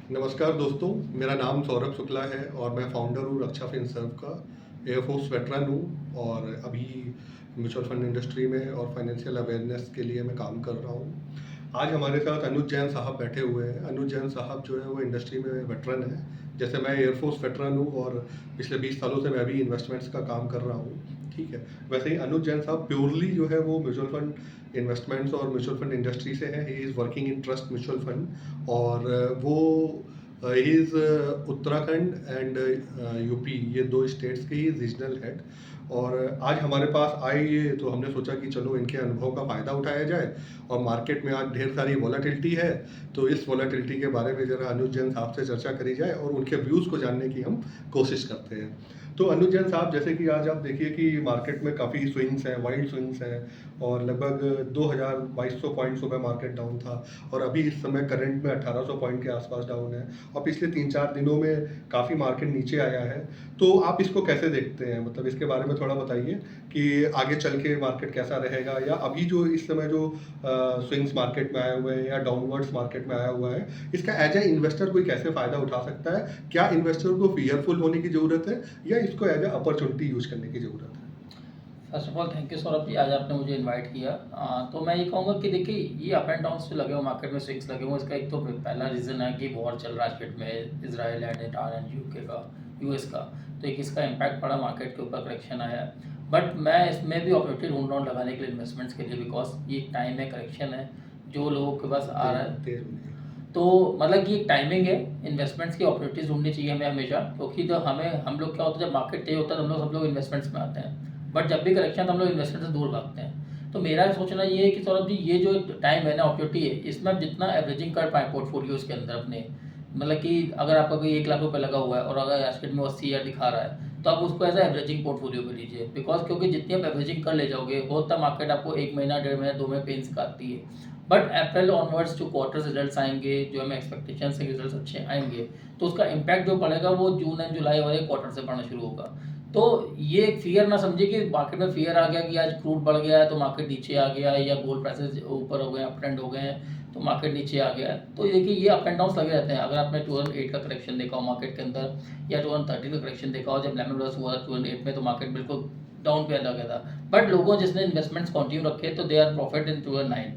नमस्कार दोस्तों, मेरा नाम सौरभ शुक्ला है और मैं फाउंडर हूँ रक्षा फिनसर्व का। एयरफोर्स वेटरन हूँ और अभी म्यूचुअल फंड इंडस्ट्री में और फाइनेंशियल अवेयरनेस के लिए मैं काम कर रहा हूँ। आज हमारे साथ अनुज जैन साहब बैठे हुए हैं। अनुज जैन साहब जो है वो इंडस्ट्री में वेटरन है। जैसे मैं एयरफोर्स वेटरन हूँ और पिछले 20 सालों से मैं भी इन्वेस्टमेंट्स का काम कर रहा हूँ। ठीक है, वैसे ही अनुज जैन साहब प्योरली जो है वो म्यूचुअल फंड इन्वेस्टमेंट्स और म्यूचुअल फंड इंडस्ट्री से है। He is working in trust mutual fund और वो he is Uttarakhand and UP, ये दो स्टेट्स के ही रीजनल हेड। और आज हमारे पास आए ये तो हमने सोचा कि चलो इनके अनुभव का फ़ायदा उठाया जाए। और मार्केट में आज ढेर सारी वॉलेटिलिटी है, तो इस वॉलेटिलिटी के बारे में ज़रा अनुज जैन साहब से चर्चा करी जाए और उनके व्यूज़ को जानने की हम कोशिश करते हैं। तो अनुज जैन साहब, जैसे कि आज आप देखिए कि मार्केट में काफ़ी स्विंग्स हैं, वाइल्ड स्विंग्स हैं और लगभग 2200 पॉइंट सुबह मार्केट डाउन था और अभी इस समय करंट में 1800 पॉइंट के आसपास डाउन है और पिछले 3-4 दिनों में काफ़ी मार्केट नीचे आया है। तो आप इसको कैसे देखते हैं? मतलब इसके बारे में थोड़ा बताइए कि आगे चल के मार्केट कैसा रहेगा, या अभी जो इस समय जो स्विंग्स मार्केट में आए हुए हैं या डाउनवर्ड्स मार्केट में आया हुआ है, इसका एज ए इन्वेस्टर कोई कैसे फ़ायदा उठा सकता है? क्या इन्वेस्टर को फियरफुल होने की ज़रूरत है या इसको एज ए अपॉर्चुनिटी यूज़ करने की ज़रूरत है? First of all thank you Saurabh ji, आज आपने मुझे इनवाइट किया। तो मैं ये कहूँगा कि देखिए, ये अप एंड डाउन जो लगे हुए मार्केट में, स्विंग्स लगे हुए, इसका एक तो पहला रीज़न है कि वॉर चल रहा है मार्केट में, Israel and Iran and UK का, यूएस का। तो एक इसका इम्पैक्ट पड़ा, मार्केट के ऊपर करेक्शन आया है। बट मैं इसमें भी अपॉर्चुनिटी ढूंढ रहा हूँ लगाने के लिए, इन्वेस्टमेंट्स के लिए, बिकॉज ये टाइम है, करेक्शन है जो लोगों के पास आ रहा है। तो मतलब कि एक टाइमिंग है, इन्वेस्टमेंट्स की अपॉर्चुनिटीज ढूंढनी चाहिए हमें हमेशा, क्योंकि तो हम लोग क्या होता है, जब मार्केट तेज होता है तो हम लोग सब लोग इन्वेस्टमेंट्स में आते हैं, बट जब भी करेक्शन तो हम लोग इन्वेस्टमेंट से दूर भागते हैं। तो मेरा सोचना ये है कि सौरभ जी, ये जो टाइम है ना, अपॉर्चुनिटी है, इसमें आप जितना एवरेजिंग कर पाए पोर्टफोलियोज के अंदर अपने, मतलब कि अगर आपका कोई 1 लाख रुपये लगा हुआ है और अगर एस्केट में 80 दिखा रहा है, तो आप उसको एज एवरेजिंग पोर्टफोलियो में लीजिए। बिकॉज क्योंकि जितनी आप एवरेजिंग कर ले जाओगे, होता मार्केट आपको 1 महीना, 1.5 महीना, 2 महीने पेन सिखाती है, बट अप्रैल ऑनवर्ड्स जो क्वार्टर्स रिजल्ट्स आएंगे, जो हमें एक्सपेक्टेशन से रिजल्ट्स अच्छे आएंगे, तो उसका इम्पैक्ट जो पड़ेगा वो जून एंड जुलाई वाले क्वार्टर से पड़ना शुरू होगा। तो ये फियर ना समझिए कि मार्केट में फियर आ गया कि आज क्रूड बढ़ गया है तो मार्केट नीचे आ गया है, या गोल्ड प्राइसेस ऊपर हो गए, अप ट्रेंड हो गए हैं तो मार्केट नीचे आ गया है। तो देखिए, ये अप एंड डाउन लगे रहते हैं। अगर आपने 2008 का करेक्शन देखा हो मार्केट के अंदर, या 2013 का करेक्शन देखा हो, जब लेमन ब्रदर्स हुआ था 2008 में, तो मार्केट बिल्कुल डाउन पे आ गया था। बट लोगों जिसने इन्वेस्टमेंट्स कंटिन्यू रखे, तो दे आर प्रॉफिट इन 2009।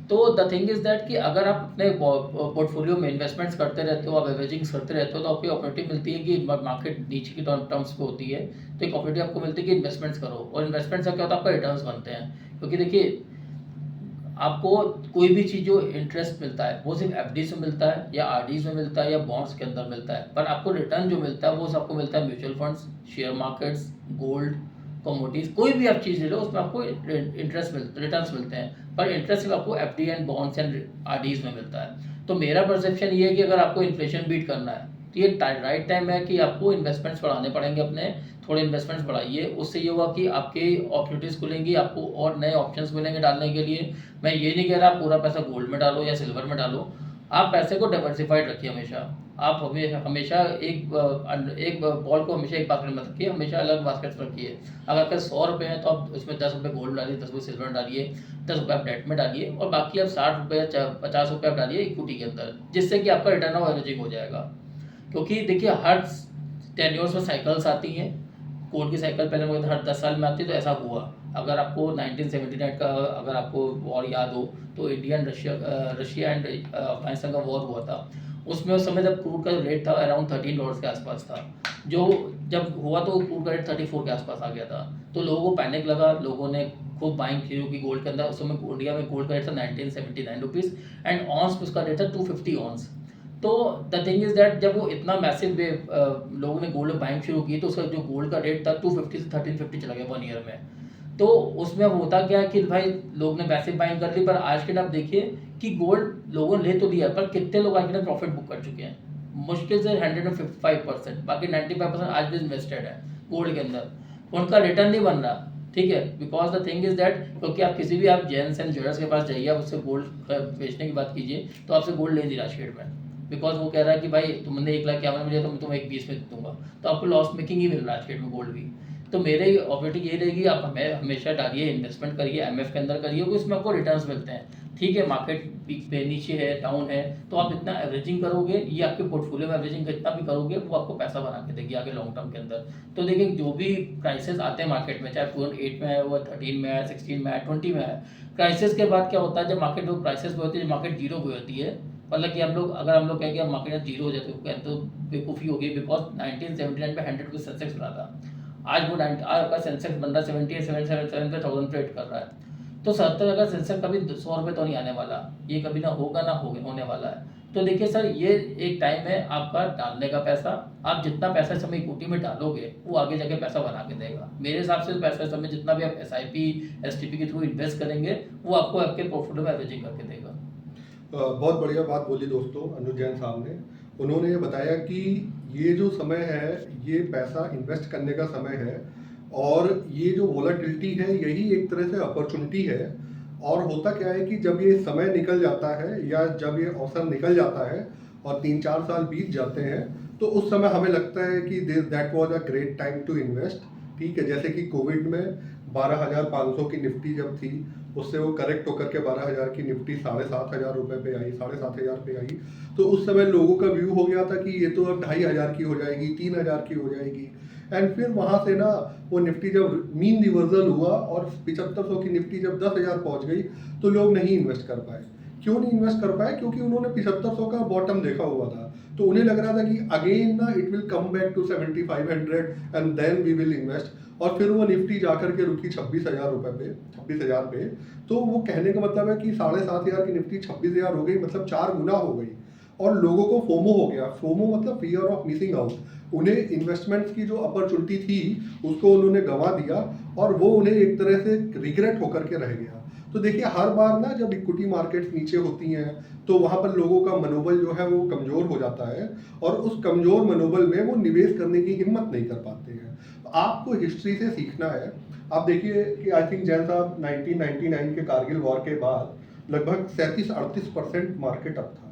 तो द थिंग इज दैट कि अगर आप अपने पोर्टफोलियो में इन्वेस्टमेंट्स करते रहते हो, आप एवरेजिंग करते रहते हो, तो आपको अपॉर्चुनिटी मिलती है कि मार्केट नीचे की टर्म्स पे होती है, तो एक अपॉर्चुनिटी आपको मिलती है कि इन्वेस्टमेंट्स करो। और इन्वेस्टमेंट से क्या होता है, आपका रिटर्न्स बनते हैं। क्योंकि देखिए, आपको कोई भी चीज़ जो इंटरेस्ट मिलता है वो सिर्फ एफडी से मिलता है, या आरडीज में मिलता है, या बॉन्ड्स के अंदर मिलता है, पर आपको रिटर्न जो मिलता है वो सबको मिलता है mutual funds, share markets, gold, commodities, कोई भी आप चीज़ ले लो उसमें आपको इंटरेस्ट मिलते, रिटर्न्स मिलते हैं। पर इंटरेस्ट सिर्फ आपको FD and bonds and RDs में मिलता है। तो मेरा परसेप्शन ये है कि अगर आपको इन्फ्लेशन बीट करना है, तो ये राइट टाइम है कि आपको इन्वेस्टमेंट्स बढ़ाने पड़ेंगे अपने। थोड़े इन्वेस्टमेंट्स बढ़ाइए, उससे ये होगा कि आपके अपॉर्चुनिटीज़ खुलेंगी, आपको और नए ऑप्शंस मिलेंगे डालने के लिए। मैं ये नहीं कह रहा आप पूरा पैसा गोल्ड में डालो या सिल्वर में डालो, आप पैसे को डाइवर्सिफाइड रखिए हमेशा। आप हमेशा हमेशा एक बॉल को हमेशा एक बास्केट में रखिए, हमेशा अलग बास्केट में रखिए। अगर आपके 100 रुपये हैं तो आप उसमें 10 रुपये गोल्ड डालिए, 10 रुपये सिल्वर में डालिए, 10 रुपये आप डेट में डालिए, और बाकी आप 60 रुपये, 50 रुपये आप डालिए इक्विटी के अंदर, जिससे कि आपका रिटर्न ऑफ एवरेजिंग हो जाएगा। क्योंकि देखिए, हर टेन्योर्स में साइकिल्स आती हैं। कोर्ट की साइकिल पहले मुझे हर 10 साल में आती है, तो ऐसा हुआ। अगर आपको 1979 का अगर आपको वॉर याद हो, तो रशिया एंड अफगानिस्तान का वॉर हुआ था। उसमें उस समय जब क्रूड का रेट था अराउंड $13 के आसपास था, जो जब हुआ तो क्रूड का रेट 34 के आसपास आ गया था। तो लोगों को पैनिक लगा, लोगों ने खूब बाइंग शुरू की गोल्ड के अंदर। उस समय इंडिया में गोल्ड का रेट था 1979 रुपीज़, एंड ऑन्स उसका रेट था 250 ऑन्स। तो द थिंग इज दैट जब वो इतना मैसिव लोगों ने गोल्ड बाइंग शुरू की, तो उसका जो गोल्ड का रेट था 250 से 1350 चला गया 1 ईयर में। तो उसमें होता क्या कि भाई लोग ने मैसिव बाइंग कर ली, पर आज के दिन आप देखिए कि गोल्ड लोगों ने ले तो लिया, पर कितने लोग आज के दिन प्रॉफिट बुक कर चुके हैं? मुश्किल से 155%, बाकी 95% आज भी इन्वेस्टेड है गोल्ड के अंदर, उनका रिटर्न नहीं बन रहा। ठीक है, because the thing is that, क्योंकि आप किसी भी आप जेंट्स एंड ज्वेलर्स के पास जाइए, आप उससे गोल्ड बेचने की बात कीजिए, तो आपसे गोल्ड ले नहीं रहा शेयर में। बिकॉज वो कह रहा है कि भाई तुमने 1,51,000 में दिया तो मैं तुम्हें 1,20,000 में दूंगा, तो आपको लॉस मेकिंग ही मिल रहा है आज के डेट में गोल्ड भी। तो मेरे ऑब्जेक्टिव ये रहेगी, आप हमें हमेशा डालिए, इन्वेस्टमेंट करिए, एमएफ के अंदर करिए, क्योंकि उसमें आपको रिटर्न्स मिलते हैं। ठीक है, मार्केट पीक पे नीचे है, डाउन है, तो आप इतना एवरेजिंग करोगे, ये आपके पोर्टफोलियो में एवरेजिंग जितना भी करोगे वो आपको पैसा बना के देगी आगे लॉन्ग टर्म के अंदर। तो देखिए, जो भी प्राइसेस आते हैं मार्केट में, चाहे 2008 में है, वो 13 में है, 16 में है, 20 में है, क्राइसिस के बाद क्या होता है, जब मार्केट वो प्राइसेस पे होती है, जब मार्केट जीरो पे होती है, मतलब कि हम लोग कहें कि अब मार्केट जीरो हो जाते हैं तो बेवकूफ़ी हो गई, बिकॉज 1979 में 100 को सेंसेक्स बना था। आज आपका सेंसेक्स बन रहा है 77 ट्रेड कर रहा है। तो 70 का सेंसेक्स कभी 100 रुपये तो नहीं आने वाला, ये कभी ना होगा ना होने वाला है। तो देखिए सर, ये एक टाइम है आपका डालने का पैसा, आप जितना पैसा इस समय इक्विटी में डालोगे वो आगे जाके पैसा बना के देगा। मेरे हिसाब से पैसा इस समय जितना भी आप SIP STP के थ्रू इन्वेस्ट करेंगे वो आपको आपके पोर्टफोलियो में एवरेजिंग करके देगा। बहुत बढ़िया बात बोली दोस्तों अनुज जैन साहब ने। उन्होंने ये बताया कि ये जो समय है ये पैसा इन्वेस्ट करने का समय है, और ये जो वोलाटिलिटी है यही एक तरह से अपॉर्चुनिटी है। और होता क्या है कि जब ये समय निकल जाता है या जब ये अवसर निकल जाता है और 3-4 साल बीत जाते हैं, तो उस समय हमें लगता है कि that was a great time to invest. ठीक है, जैसे कि कोविड में 12,500 की निफ्टी जब थी, उससे वो करेक्ट होकर के 12,000 की निफ्टी 7,500 रुपये पे आई, 7,500 पे आई। तो उस समय लोगों का व्यू हो गया था कि ये तो अब 2,500 की हो जाएगी, 3,000 की हो जाएगी। एंड फिर वहाँ से ना वो निफ्टी जब मीन रिवर्सल हुआ और 7,500 की निफ्टी जब 10,000 पहुँच गई, तो लोग नहीं इन्वेस्ट कर पाए। क्यों नहीं इन्वेस्ट कर पाए? क्योंकि उन्होंने 7,500 का बॉटम देखा हुआ था, तो उन्हें लग रहा था कि अगेन ना it will come back to 7,500 and then we will invest. और फिर वो निफ्टी जाकर के रुकी 26,000 रुपये पे, 26,000 पे। तो वो कहने का मतलब है कि 7,500 की निफ्टी 26,000 हो गई, मतलब 4 गुना हो गई। और लोगों को फोमो हो गया। फोमो मतलब फियर ऑफ मिसिंग आउट। उन्हें इन्वेस्टमेंट्स की जो अपॉर्चुनिटी थी उसको उन्होंने गंवा दिया, और वो उन्हें एक तरह से रिग्रेट होकर के रह गया। तो देखिए, हर बार ना जब इक्विटी मार्केट्स नीचे होती हैं तो वहाँ पर लोगों का मनोबल जो है वो कमज़ोर हो जाता है, और उस कमज़ोर मनोबल में वो निवेश करने की हिम्मत नहीं कर पाते हैं। तो आपको हिस्ट्री से सीखना है। आप देखिए कि आई थिंक जैन साहब 1999 के कारगिल वॉर के बाद लगभग 37-38% मार्केट अप था।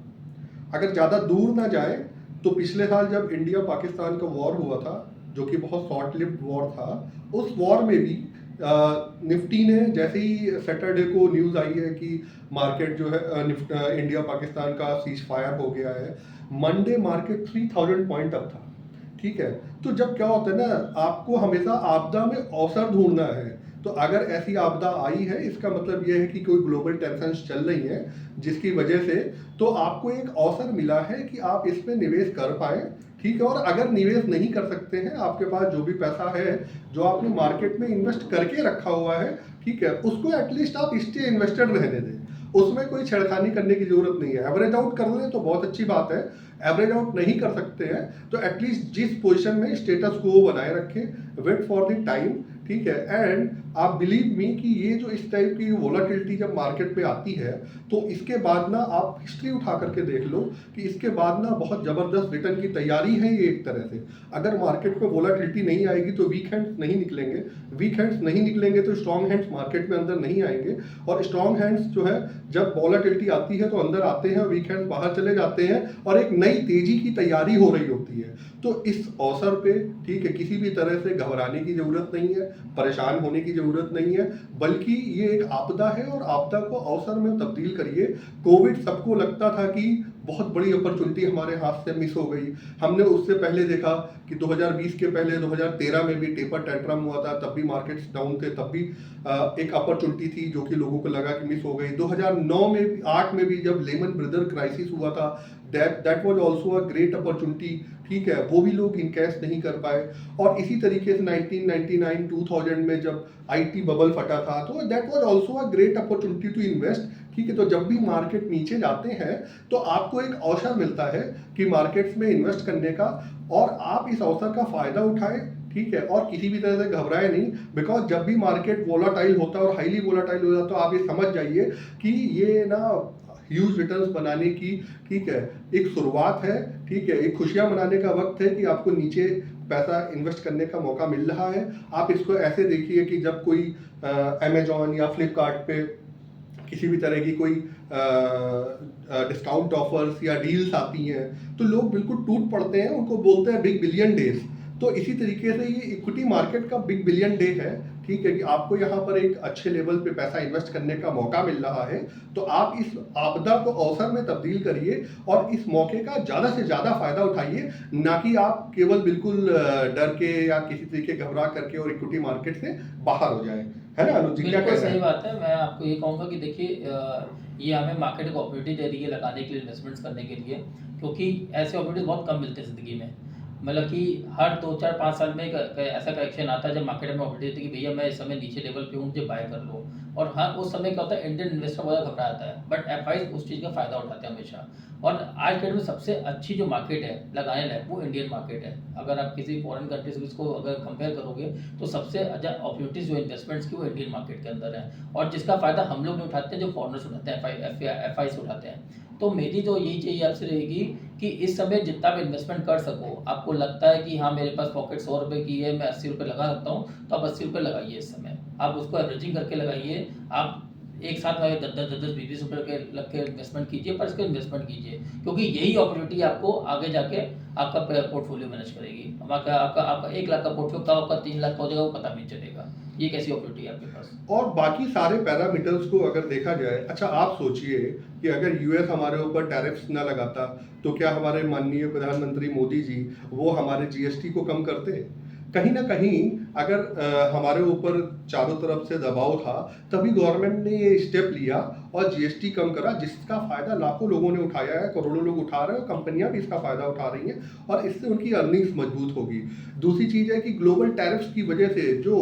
अगर ज़्यादा दूर ना जाए तो पिछले साल जब इंडिया पाकिस्तान का वॉर हुआ था, जो कि बहुत शॉर्ट लिव्ड वॉर था, उस वॉर में भी निफ्टी ने जैसे ही सैटरडे को न्यूज़ आई है कि मार्केट जो है इंडिया पाकिस्तान का सीज फायर हो गया है, मंडे मार्केट 3,000 पॉइंट अप था। ठीक है, तो जब क्या होता है ना, आपको हमेशा आपदा में अवसर ढूंढना है। तो अगर ऐसी आपदा आई है, इसका मतलब यह है कि कोई ग्लोबल टेंशन्स चल रही हैं, जिसकी वजह से तो आपको एक अवसर मिला है कि आप इसमें निवेश कर पाए। ठीक है, और अगर निवेश नहीं कर सकते हैं, आपके पास जो भी पैसा है जो आपने मार्केट में इन्वेस्ट करके रखा हुआ है, ठीक है, उसको एटलीस्ट आप स्टे इन्वेस्टेड रहने दें। उसमें कोई छेड़खानी करने की जरूरत नहीं है। एवरेज आउट कर लें तो बहुत अच्छी बात है, एवरेज आउट नहीं कर सकते हैं तो एटलीस्ट जिस पोजीशन में स्टेटस को बनाए रखें, वेट फॉर द टाइम। ठीक है, एंड आप बिलीव मी कि ये जो इस टाइप की वोलाटिलिटी जब मार्केट में आती है, तो इसके बाद ना आप हिस्ट्री उठा करके देख लो कि इसके बाद ना बहुत ज़बरदस्त रिटर्न की तैयारी है ये एक तरह से। अगर मार्केट में वोलाटिलिटी नहीं आएगी तो वीक हैंड्स नहीं निकलेंगे, वीक हैंड्स नहीं निकलेंगे तो स्ट्रॉन्ग हैंड्स मार्केट में अंदर नहीं आएंगे, और स्ट्रॉन्ग हैंड्स जो है जब वोलाटिलिटी आती है तो अंदर आते हैं, वीक हैंड्स बाहर चले जाते हैं, और एक नई तेजी की तैयारी हो रही होती है। तो इस अवसर पे, ठीक है, किसी भी तरह से घबराने की जरूरत नहीं है, परेशान होने की जरूरत नहीं है, बल्कि ये एक आपदा है, और आपदा को अवसर में तब्दील करिए। कोविड सबको लगता था कि बहुत बड़ी अपॉर्चुनिटी हमारे हाथ से मिस हो गई। हमने उससे पहले देखा कि 2020 के पहले 2013 में भी टेपर टेंट्रम हुआ था, तब भी मार्केट्स डाउन थे, तब भी एक अपॉर्चुनिटी थी जो कि लोगों को लगा कि मिस हो गई। 2009 में 8 में भी जब लेमन ब्रदर क्राइसिस हुआ था, that was also a great opportunity. ठीक है, वो भी लोग इनकैश नहीं कर पाए। और इसी तरीके से 1999 2000 में जब आईटी बबल फटा था, तो that was also a great opportunity to invest. ठीक है, तो जब भी मार्केट नीचे जाते हैं तो आपको एक अवसर मिलता है कि मार्केट्स में इन्वेस्ट करने का, और आप इस अवसर का फायदा उठाएं। ठीक है, और किसी भी तरह से घबराए नहीं, बिकॉज जब भी मार्केट वोलाटाइल होता है और हाईली वोलाटाइल होता है, तो आप ये समझ जाइए कि ये ना ह्यूज रिटर्न्स बनाने की, ठीक है, एक शुरुआत है। ठीक है, एक खुशियां मनाने का वक्त है कि आपको नीचे पैसा इन्वेस्ट करने का मौका मिल रहा है। आप इसको ऐसे देखिए कि जब कोई अमेजॉन या फ्लिपकार्ट पे किसी भी तरह की कोई डिस्काउंट ऑफर्स या डील्स आती हैं, तो लोग बिल्कुल टूट पड़ते हैं, उनको बोलते हैं बिग बिलियन डेज। तो इसी तरीके से ये इक्विटी मार्केट का बिग बिलियन डे है, ठीक है, कि आपको यहाँ पर एक अच्छे लेवल पे पैसा इन्वेस्ट करने का मौका मिल रहा है, तो आप इस आपदा को अवसर में तब्दील करिए और इस मौके का ज़्यादा से ज़्यादा फ़ायदा उठाइए, ना कि आप केवल बिल्कुल डर के या किसी तरीके घबरा करके और इक्विटी मार्केट से बाहर हो जाएँ। है ना अनुज जी, क्या बिल्कुल कहना सही है? बात है। मैं आपको ये कहूँगा कि देखिए ये हमें मार्केट एक अपॉर्चुनिटी दे रही है लगाने के लिए, इन्वेस्टमेंट्स करने के लिए, क्योंकि ऐसे अपॉर्चुनिटीज़ बहुत कम मिलते हैं ज़िंदगी में। मतलब कि हर 2, 4, 5 साल में एक ऐसा करेक्शन आता है जब मार्केट में अपॉर्चुनिटी देती है कि भैया मैं इस समय नीचे लेवल पे हूँ, मुझे बाय कर लो। और हाँ, उस समय क्या होता है, इंडियन इन्वेस्टर बहुत ज़्यादा घबरा जाता है, बट एफआईज़ उस चीज़ का फ़ायदा उठाते हैं हमेशा। और आज के डेट में सबसे अच्छी जो मार्केट है लगाने लायक, वो इंडियन मार्केट है। अगर आप किसी फॉरेन कंट्री से इसको अगर कंपेयर करोगे, तो सबसे ज़्यादा अपॉर्चुनिटीज़ जो इन्वेस्टमेंट्स की, वो इंडियन मार्केट के अंदर है। और जिसका फ़ायदा हम लोग नहीं उठाते हैं, जो फॉरेनर्स उठाते हैं, एफआईज़ उठाते हैं। तो मेरी तो यही चाहिए आपसे रहेगी कि इस समय जितना भी इन्वेस्टमेंट कर सको, आपको लगता है कि हाँ, मेरे पास पॉकेट 100 रुपए की है, मैं 80 रुपए लगा सकता हूँ, तो आप 80 रुपए लगाइए इस समय। आप उसको एवरेजिंग करके लगाइए। आप एक साथ में 10-10, 10-10, 20-20 रुपए के लग के इन्वेस्टमेंट कीजिए, पर इसको इन्वेस्टमेंट कीजिए, क्योंकि यही अपॉर्चुनिटी आपको आगे जाके आपका पोर्टफोलियो मैनेज करेगी। अब आपका आपका आपका 1 लाख का पोर्टफोलियो कब आपका 3 लाख का हो जाएगा, वो पता भी नहीं चलेगा। ये एक ऐसी अपॉर्चुनिटी है आपके पास। और बाकी सारे पैरामीटर्स को अगर देखा जाए, अच्छा आप सोचिए कि अगर यूएस हमारे ऊपर टैरिफ्स ना लगाता, तो क्या हमारे माननीय प्रधानमंत्री मोदी जी वो हमारे जीएसटी को कम करते? कहीं ना कहीं अगर हमारे ऊपर चारों तरफ से दबाव था, तभी गवर्नमेंट ने ये स्टेप लिया और जीएसटी कम करा, जिसका फायदा लाखों लोगों ने उठाया है, करोड़ों लोग उठा रहे हैं और कंपनियां भी इसका फायदा उठा रही हैं, और इससे उनकी अर्निंग्स मजबूत होगी। दूसरी चीज है कि ग्लोबल टैरिफ्स की वजह से जो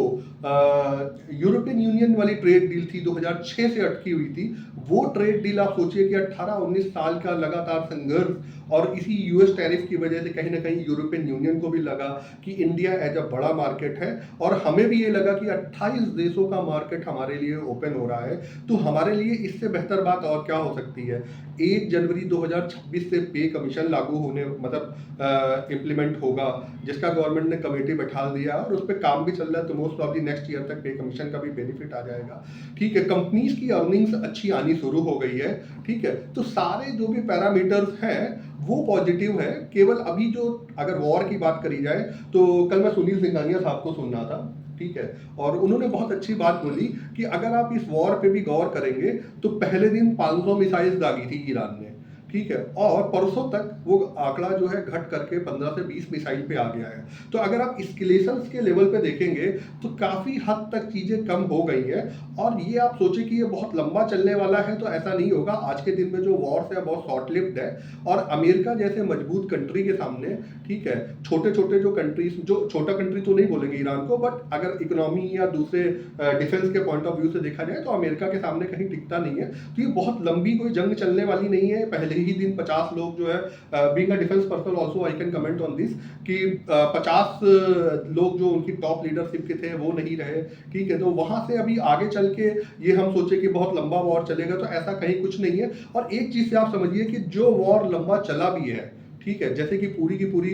यूरोपियन यूनियन वाली ट्रेड डील थी 2006 से अटकी हुई थी, वो ट्रेड डील आप सोचिए कि 18-19 साल का लगातार संघर्ष, और इसी यूएस टैरिफ की वजह से कहीं ना कहीं यूरोपियन यूनियन को भी लगा कि इंडिया एज अ बड़ा मार्केट है, और हमें भी ये लगा कि 28 देशों का मार्केट हमारे लिए ओपन हो रहा है, तो हमारे लिए इससे बेहतर बात और क्या हो सकती है। 1 जनवरी 2026 से पे कमीशन लागू होने मतलब इम्प्लीमेंट होगा, जिसका गवर्नमेंट ने कमेटी बैठा दिया और उस पर काम भी चल रहा है, तो most of the next year तक पे कमीशन का भी बेनिफिट आ जाएगा। ठीक है, कंपनीज की अर्निंग्स अच्छी आनी शुरू हो गई है। ठीक है, तो सारे जो भी पैरामीटर्स हैं वो पॉजिटिव है। केवल अभी जो अगर वॉर की बात करी जाए, तो कल मैं सुनील सिंघानिया साहब को सुन रहा था, ठीक है, और उन्होंने बहुत अच्छी बात बोली कि अगर आप इस वॉर पे भी गौर करेंगे, तो पहले दिन 500 मिसाइल्स दागी थी ईरान ने, ठीक है, और परसों तक वो आंकड़ा जो है घट करके 15 से 20 मिसाइल पे आ गया है। तो अगर आप इस्केलेशंस के लेवल पे देखेंगे, तो काफ़ी हद तक चीज़ें कम हो गई हैं, और ये आप सोचें कि ये बहुत लंबा चलने वाला है, तो ऐसा नहीं होगा। आज के दिन में जो वॉर्स है बहुत शॉर्ट लिव्ड है, और अमेरिका जैसे मजबूत कंट्री के सामने, ठीक है, छोटे छोटे जो कंट्रीज, जो छोटा कंट्री तो नहीं बोलेंगे ईरान को, बट अगर इकोनॉमी या दूसरे डिफेंस के पॉइंट ऑफ व्यू से देखा जाए, तो अमेरिका के सामने कहीं टिकता नहीं है। तो ये बहुत लंबी कोई जंग चलने वाली नहीं है। पहले ही दिन 50 लोग जो है, being a defence person also I can comment on this, कि 50 लोग जो उनकी टॉप लीडरशिप के थे वो नहीं रहे, ठीक है, तो वहां से अभी आगे चल के ये हम सोचे कि बहुत लंबा वॉर चलेगा, तो ऐसा कहीं कुछ नहीं है। और एक चीज से आप समझिए कि जो वॉर लंबा चला भी है, ठीक है, जैसे कि पूरी की पूरी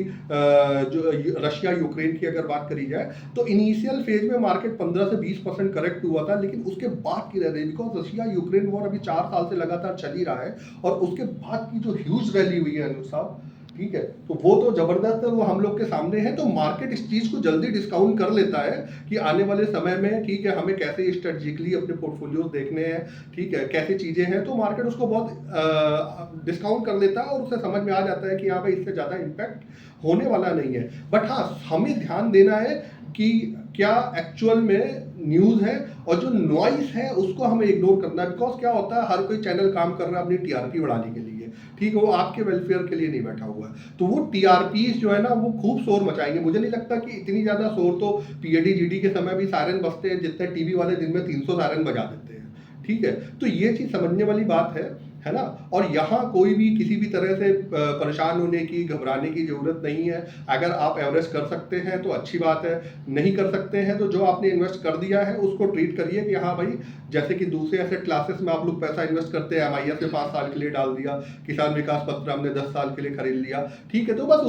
जो रशिया यूक्रेन की अगर बात करी जाए, तो इनिशियल फेज में मार्केट 15 से 20% करेक्ट हुआ था, लेकिन उसके बाद की रह रही, बिकॉज रशिया यूक्रेन वॉर अभी 4 साल से लगातार चल ही रहा है, और उसके बाद की जो ह्यूज रैली हुई है अनुज साहब, ठीक है, तो वो तो जबरदस्त है, वो हम लोग के सामने है। तो मार्केट इस चीज को जल्दी डिस्काउंट कर लेता है कि आने वाले समय में, ठीक है, हमें कैसे स्ट्रेटजिकली अपने पोर्टफोलियोज देखने हैं, ठीक है, कैसी चीजें हैं, तो मार्केट उसको बहुत डिस्काउंट कर लेता है, और उसे समझ में आ जाता है कि यहाँ पे इससे ज्यादा इम्पैक्ट होने वाला नहीं है। बट हाँ, हमें ध्यान देना है कि क्या एक्चुअल में न्यूज है, और जो नॉइस है उसको हमें इग्नोर करना है। बिकॉज क्या होता है, हर कोई चैनल काम कर रहा है अपनी टीआरपी बढ़ाने के लिए, ठीक है, वो आपके वेलफेयर के लिए नहीं बैठा हुआ है। तो वो टीआरपी जो है ना, वो खूब शोर मचाएंगे। मुझे नहीं लगता कि इतनी ज्यादा शोर तो पीएडी जीडी के समय भी सायरन बजते हैं, जितने टीवी वाले दिन में 300 सायरन बजा देते हैं, ठीक है। तो ये चीज समझने वाली बात है ना। और यहाँ कोई भी किसी भी तरह से परेशान होने की, घबराने की जरूरत नहीं है। अगर आप एवरेज कर सकते हैं तो अच्छी बात है, नहीं कर सकते हैं तो जो आपने इन्वेस्ट कर दिया है उसको ट्रीट करिए कि हाँ भाई, जैसे कि दूसरे एसेट क्लासेस में आप लोग पैसा इन्वेस्ट करते हैं, एमआईएस में 5 साल के लिए डाल दिया, किसान विकास पत्र हमने 10 साल के लिए खरीद लिया, ठीक है। तो बस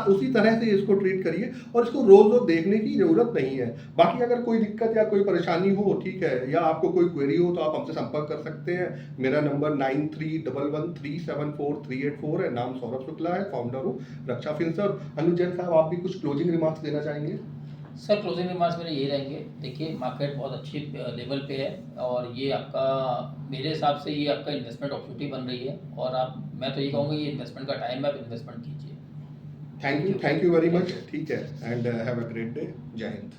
उसी तरह से इसको ट्रीट करिए और इसको रोज रोज देखने की जरूरत नहीं है। बाकी अगर कोई दिक्कत या कोई परेशानी हो, ठीक है, या आपको कोई क्वेरी हो तो आप हमसे संपर्क कर सकते हैं। मेरा नंबर 9311374384 है। नाम सौरभ शुक्ला है, फाउंडर हूँ रक्षा फिनसर्व। अनुज जैन साहब, आप भी कुछ क्लोजिंग रिमार्क्स देना चाहेंगे? सर क्लोजिंग रिमार्क्स मेरे ये रहेंगे, देखिए मार्केट बहुत अच्छी लेवल पे है और ये आपका, मेरे हिसाब से ये आपका इन्वेस्टमेंट अपॉर्चुनिटी बन रही है और आप, मैं तो ये कहूँगा ये इन्वेस्टमेंट का टाइम है, आप इन्वेस्टमेंट कीजिए। थैंक यू वेरी मच, ठीक है, and have a great day. जय हिंद।